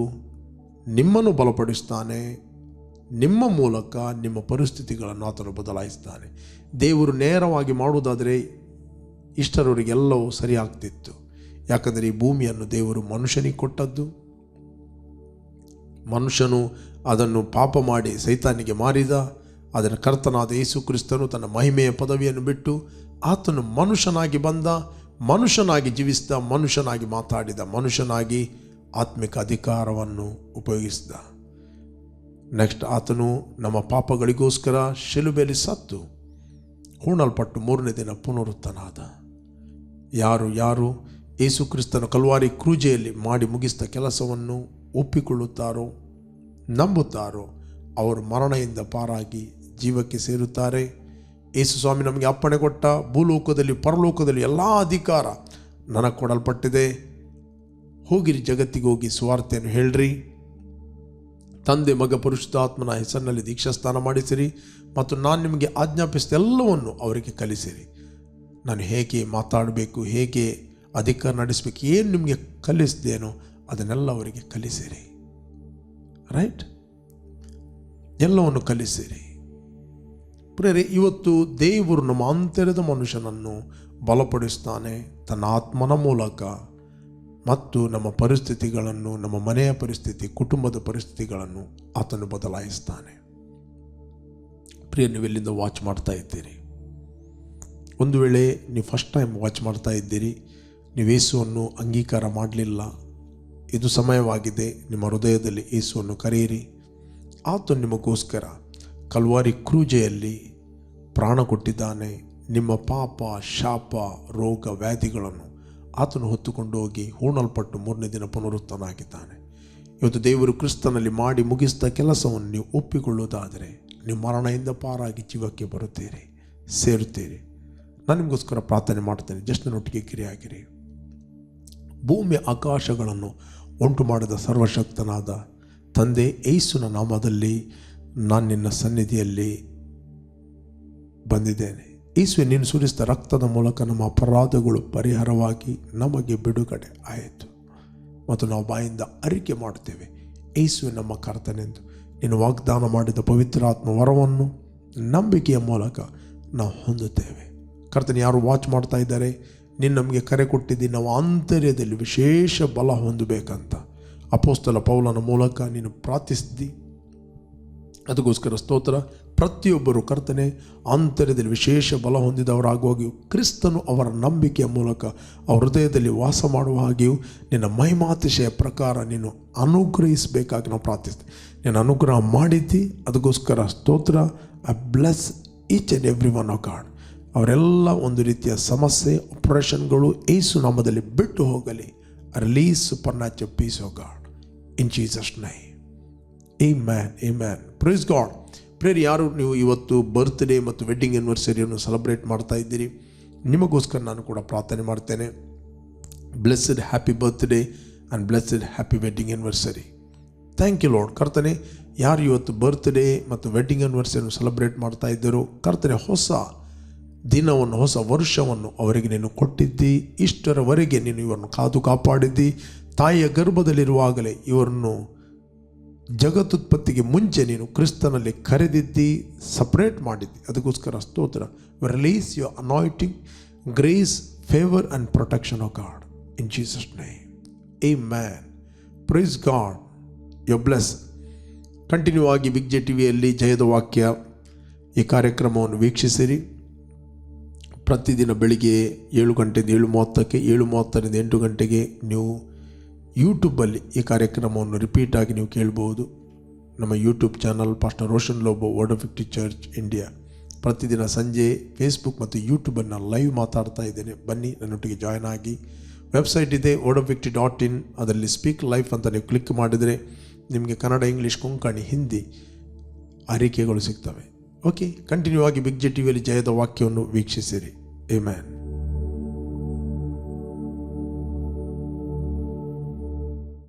ನಿಮ್ಮನ್ನು ಬಲಪಡಿಸ್ತಾನೆ, ನಿಮ್ಮ ಮೂಲಕ ನಿಮ್ಮ ಪರಿಸ್ಥಿತಿಗಳನ್ನು ಆತನು ಬದಲಾಯಿಸ್ತಾನೆ. ದೇವರು ನೇರವಾಗಿ ಮಾಡುವುದಾದರೆ ಇಷ್ಟರವರಿಗೆಲ್ಲವೂ ಸರಿಯಾಗ್ತಿತ್ತು. ಯಾಕಂದರೆ ಈ ಭೂಮಿಯನ್ನು ದೇವರು ಮನುಷ್ಯನಿಗೆ ಕೊಟ್ಟದ್ದು. ಮನುಷ್ಯನು ಅದನ್ನು ಪಾಪ ಮಾಡಿ ಸೈತಾನಿಗೆ ಮಾರಿದ. ಅದರ ಕರ್ತನಾದ ಯೇಸು ಕ್ರಿಸ್ತನು ತನ್ನ ಮಹಿಮೆಯ ಪದವಿಯನ್ನು ಬಿಟ್ಟು ಆತನು ಮನುಷ್ಯನಾಗಿ ಬಂದ, ಮನುಷ್ಯನಾಗಿ ಜೀವಿಸಿದ, ಮನುಷ್ಯನಾಗಿ ಮಾತಾಡಿದ, ಮನುಷ್ಯನಾಗಿ ಆತ್ಮಿಕ ಅಧಿಕಾರವನ್ನು ಉಪಯೋಗಿಸಿದ. ನೆಕ್ಸ್ಟ್ ಆತನು ನಮ್ಮ ಪಾಪಗಳಿಗೋಸ್ಕರ ಶಿಲುಬೆಯಲ್ಲಿ ಸತ್ತು ಹೂಣಲ್ಪಟ್ಟು 3ನೇ ದಿನ ಪುನರುತ್ಥನಾದ. ಯಾರು ಯೇಸು ಕ್ರಿಸ್ತನ ಕಲ್ವಾರಿ ಕ್ರೂಜೆಯಲ್ಲಿ ಮಾಡಿ ಮುಗಿಸಿದ ಕೆಲಸವನ್ನು ಒಪ್ಪಿಕೊಳ್ಳುತ್ತಾರೋ, ನಂಬುತ್ತಾರೋ, ಅವರು ಮರಣದಿಂದ ಪಾರಾಗಿ ಜೀವಕ್ಕೆ ಸೇರುತ್ತಾರೆ. ಯೇಸು ಸ್ವಾಮಿ ನಮಗೆ ಅಪ್ಪಣೆ ಕೊಟ್ಟ, ಭೂಲೋಕದಲ್ಲಿ ಪರಲೋಕದಲ್ಲಿ ಎಲ್ಲ ಅಧಿಕಾರ ನನಗೆ ಕೊಡಲ್ಪಟ್ಟಿದೆ, ಹೋಗಿರಿ, ಜಗತ್ತಿಗೆ ಹೋಗಿ ಸುವಾರ್ತೆಯನ್ನು ಹೇಳ್ರಿ, ತಂದೆ ಮಗ ಪರಿಶುದ್ಧಾತ್ಮನ ಹೆಸರಿನಲ್ಲಿ ದೀಕ್ಷಾಸ್ನಾನ ಮಾಡಿಸಿರಿ, ಮತ್ತು ನಾನು ನಿಮಗೆ ಆಜ್ಞಾಪಿಸಿದ ಎಲ್ಲವನ್ನು ಅವರಿಗೆ ಕಲಿಸಿರಿ. ನಾನು ಹೇಗೆ ಮಾತಾಡಬೇಕು, ಹೇಗೆ ಅಧಿಕಾರ ನಡೆಸಬೇಕು, ಏನು ನಿಮಗೆ ಕಲಿಸಿದೇನೋ ಅದನ್ನೆಲ್ಲ ಅವರಿಗೆ ಕಲಿಸಿರಿ. ರೈಟ್? ಎಲ್ಲವನ್ನು ಕಲಿಸಿರಿ. ಪ್ರಿಯರೇ, ಇವತ್ತು ದೇವರು ನಮ್ಮ ಆಂತರ್ಯದ ಮನುಷ್ಯನನ್ನು ಬಲಪಡಿಸ್ತಾನೆ ತನ್ನ ಆತ್ಮನ ಮೂಲಕ, ಮತ್ತು ನಮ್ಮ ಪರಿಸ್ಥಿತಿಗಳನ್ನು, ನಮ್ಮ ಮನೆಯ ಪರಿಸ್ಥಿತಿ, ಕುಟುಂಬದ ಪರಿಸ್ಥಿತಿಗಳನ್ನು ಆತನು ಬದಲಾಯಿಸ್ತಾನೆ. ಪ್ರಿಯ, ನೀವೆಲ್ಲಿಂದ ವಾಚ್ ಮಾಡ್ತಾ ಇದ್ದೀರಿ? ಒಂದು ವೇಳೆ ನೀವು ಫಸ್ಟ್ ಟೈಮ್ ವಾಚ್ ಮಾಡ್ತಾ ಇದ್ದೀರಿ, ನೀವು ಯೇಸುವನ್ನು ಅಂಗೀಕಾರ ಮಾಡಲಿಲ್ಲ, ಇದು ಸಮಯವಾಗಿದೆ. ನಿಮ್ಮ ಹೃದಯದಲ್ಲಿ ಯೇಸುವನ್ನು ಕರೆಯಿರಿ. ಆತನು ನಿಮಗೋಸ್ಕರ ಕಲ್ವಾರಿ ಕ್ರೂಜೆಯಲ್ಲಿ ಪ್ರಾಣ ಕೊಟ್ಟಿದ್ದಾನೆ, ನಿಮ್ಮ ಪಾಪ, ಶಾಪ, ರೋಗ, ವ್ಯಾಧಿಗಳನ್ನು ಆತನು ಹೊತ್ತುಕೊಂಡು ಹೋಗಿ ಹೂಣಲ್ಪಟ್ಟು 3ನೇ ದಿನ ಪುನರುತ್ಥಾನಾಗಿದ್ದಾನೆ. ಇವತ್ತು ದೇವರು ಕ್ರಿಸ್ತನಲ್ಲಿ ಮಾಡಿ ಮುಗಿಸಿದ ಕೆಲಸವನ್ನು ನೀವು ಒಪ್ಪಿಕೊಳ್ಳುವುದಾದರೆ ನೀವು ಮರಣದಿಂದ ಪಾರಾಗಿ ಜೀವಕ್ಕೆ ಬರುತ್ತೀರಿ, ಸೇರುತ್ತೀರಿ. ನಾನು ನಿಮಗೋಸ್ಕರ ಪ್ರಾರ್ಥನೆ ಮಾಡ್ತೇನೆ. ಜಸ್ಟ್ ನನ್ನೊಟ್ಟಿಗೆ ಕಿರಿಯಾಗಿರಿ. ಭೂಮಿ ಆಕಾಶಗಳನ್ನು ಉಂಟು ಮಾಡಿದ ಸರ್ವಶಕ್ತನಾದ ತಂದೆ ಯೇಸುವಿನ ನಾಮದಲ್ಲಿ ನಾನು ನಿನ್ನ ಸನ್ನಿಧಿಯಲ್ಲಿ ಬಂದಿದ್ದೇನೆ. ಯೇಸುವೆ, ನೀನು ಸುರಿಸಿದ ರಕ್ತದ ಮೂಲಕ ನಮ್ಮ ಅಪರಾಧಗಳು ಪರಿಹಾರವಾಗಿ ನಮಗೆ ಬಿಡುಗಡೆ ಆಯಿತು ಮತ್ತು ನಾವು ಬಾಯಿಂದ ಅರಿಕೆ ಮಾಡುತ್ತೇವೆ, ಯೇಸುವೆ ನಮ್ಮ ಕರ್ತನೆಂದು. ನೀನು ವಾಗ್ದಾನ ಮಾಡಿದ ಪವಿತ್ರಾತ್ಮ ವರವನ್ನು ನಂಬಿಕೆಯ ಮೂಲಕ ನಾವು ಹೊಂದುತ್ತೇವೆ. ಕರ್ತನೆ, ಯಾರು ವಾಚ್ ಮಾಡ್ತಾ ಇದ್ದಾರೆ, ನೀನು ನಮಗೆ ಕರೆ ಕೊಟ್ಟಿದ್ದಿ, ನಾವು ಆಂತರ್ಯದಲ್ಲಿ ವಿಶೇಷ ಬಲ ಹೊಂದಬೇಕಂತ ಅಪೊಸ್ತಲ ಪೌಲನ ಮೂಲಕ ನೀನು ಪ್ರಾರ್ಥಿಸಿದ್ದಿ. ಅದಕ್ಕೋಸ್ಕರ ಸ್ತೋತ್ರ. ಪ್ರತಿಯೊಬ್ಬರು ಕರ್ತನೆ ಆಂತರ್ಯದಲ್ಲಿ ವಿಶೇಷ ಬಲ ಹೊಂದಿದವರಾಗುವಾಗಿ ಕ್ರಿಸ್ತನು ಅವರ ನಂಬಿಕೆಯ ಮೂಲಕ ಅವರ ಹೃದಯದಲ್ಲಿ ವಾಸ ಮಾಡುವ ಹಾಗೆಯೂ ನಿನ್ನ ಮಹಿಮಾತಿಶಯ ಪ್ರಕಾರ ನೀನು ಅನುಗ್ರಹಿಸಬೇಕಾಗಿ ನಾವು ಪ್ರಾರ್ಥಿಸ್ತೀವಿ. ನೀನು ಅನುಗ್ರಹ ಮಾಡಿದ್ದಿ, ಅದಕ್ಕೋಸ್ಕರ ಸ್ತೋತ್ರ. I bless each and every one of God. ಅವರೆಲ್ಲ ಒಂದು ರೀತಿಯ ಸಮಸ್ಯೆ, ಆಪರೇಷನ್ಗಳು ಯೇಸು ನಾಮದಲ್ಲಿ ಬಿಟ್ಟು ಹೋಗಲಿ. Release super natural peace of God in Jesus name. Amen, amen. Praise God. Prayer, ಯಾರು ನೀವು ಇವತ್ತು ಬರ್ತ್ಡೇ ಮತ್ತು ವೆಡ್ಡಿಂಗ್ ಆ್ಯನಿವರ್ಸರಿಯನ್ನು ಸೆಲೆಬ್ರೇಟ್ ಮಾಡ್ತಾ ಇದ್ದೀರಿ, ನಿಮಗೋಸ್ಕರ ನಾನು ಕೂಡ ಪ್ರಾರ್ಥನೆ ಮಾಡ್ತೇನೆ. Blessed happy birthday and blessed happy wedding anniversary. Thank you Lord. ಕರ್ತನೆ, ಯಾರು ಇವತ್ತು ಬರ್ತ್ಡೇ ಮತ್ತು ವೆಡ್ಡಿಂಗ್ ಆ್ಯನಿವರ್ಸರಿಯನ್ನು ಸೆಲೆಬ್ರೇಟ್ ಮಾಡ್ತಾ ಇದ್ದರು, ಕರ್ತನೆ ಹೊಸ ದಿನವನ್ನು, ಹೊಸ ವರ್ಷವನ್ನು ಅವರಿಗೆ ನೀನು ಕೊಟ್ಟಿದ್ದಿ. ಇಷ್ಟರವರೆಗೆ ನೀನು ಇವರನ್ನು ಕಾದು ಕಾಪಾಡಿದ್ದಿ. ತಾಯಿಯ ಗರ್ಭದಲ್ಲಿರುವಾಗಲೇ ಇವರನ್ನು ಜಗತ್ತುತ್ಪತ್ತಿಗೆ ಮುಂಚೆ ನೀನು ಕ್ರಿಸ್ತನಲ್ಲಿ ಕರೆದಿದ್ದಿ, ಸಪ್ರೇಟ್ ಮಾಡಿದ್ದಿ. ಅದಕ್ಕೋಸ್ಕರ ಸ್ತೋತ್ರ. Release your anointing, grace, favour and protection of God in Jesus name. Amen. Praise God. You bless. Continue ಆಗಿ ಬಿಗ್ ಜೆ ಟಿವಿಯಲ್ಲಿ ಜಯದ ವಾಕ್ಯ ಈ ಕಾರ್ಯಕ್ರಮವನ್ನು ವೀಕ್ಷಿಸಿರಿ. ಪ್ರತಿದಿನ ಬೆಳಿಗ್ಗೆ 7 ಗಂಟೆಯಿಂದ 7:30ಕ್ಕೆ, 7:30ರಿಂದ 8 ಗಂಟೆಗೆ ನೀವು ಯೂಟ್ಯೂಬಲ್ಲಿ ಈ ಕಾರ್ಯಕ್ರಮವನ್ನು ರಿಪೀಟ್ ಆಗಿ ನೀವು ಕೇಳ್ಬೋದು. ನಮ್ಮ YouTube channel pastor Roshan Lobo, word of victory church India. ಪ್ರತಿದಿನ ಸಂಜೆ ಫೇಸ್ಬುಕ್ ಮತ್ತು ಯೂಟ್ಯೂಬನ್ನು ಲೈವ್ ಮಾತಾಡ್ತಾ ಇದ್ದೇನೆ. ಬನ್ನಿ, ನನ್ನೊಟ್ಟಿಗೆ ಜಾಯ್ನ್ ಆಗಿ. ವೆಬ್ಸೈಟ್ ಇದೆ wordofvictory.in. ಅದರಲ್ಲಿ ಸ್ಪೀಕ್ ಲೈಫ್ ಅಂತ ನೀವು ಕ್ಲಿಕ್ ಮಾಡಿದರೆ ನಿಮಗೆ ಕನ್ನಡ, ಇಂಗ್ಲೀಷ್, ಕೊಂಕಣಿ, ಹಿಂದಿ ಅರಿಕೆಗಳು ಸಿಗ್ತವೆ. ಓಕೆ, ಕಂಟಿನ್ಯೂ ಆಗಿ ಬಿಗ್ ಜೆ ಟಿವಿಯಲ್ಲಿ ಜಯದ ವಾಕ್ಯವನ್ನು ವೀಕ್ಷಿಸಿರಿ. ಆಮೆನ್.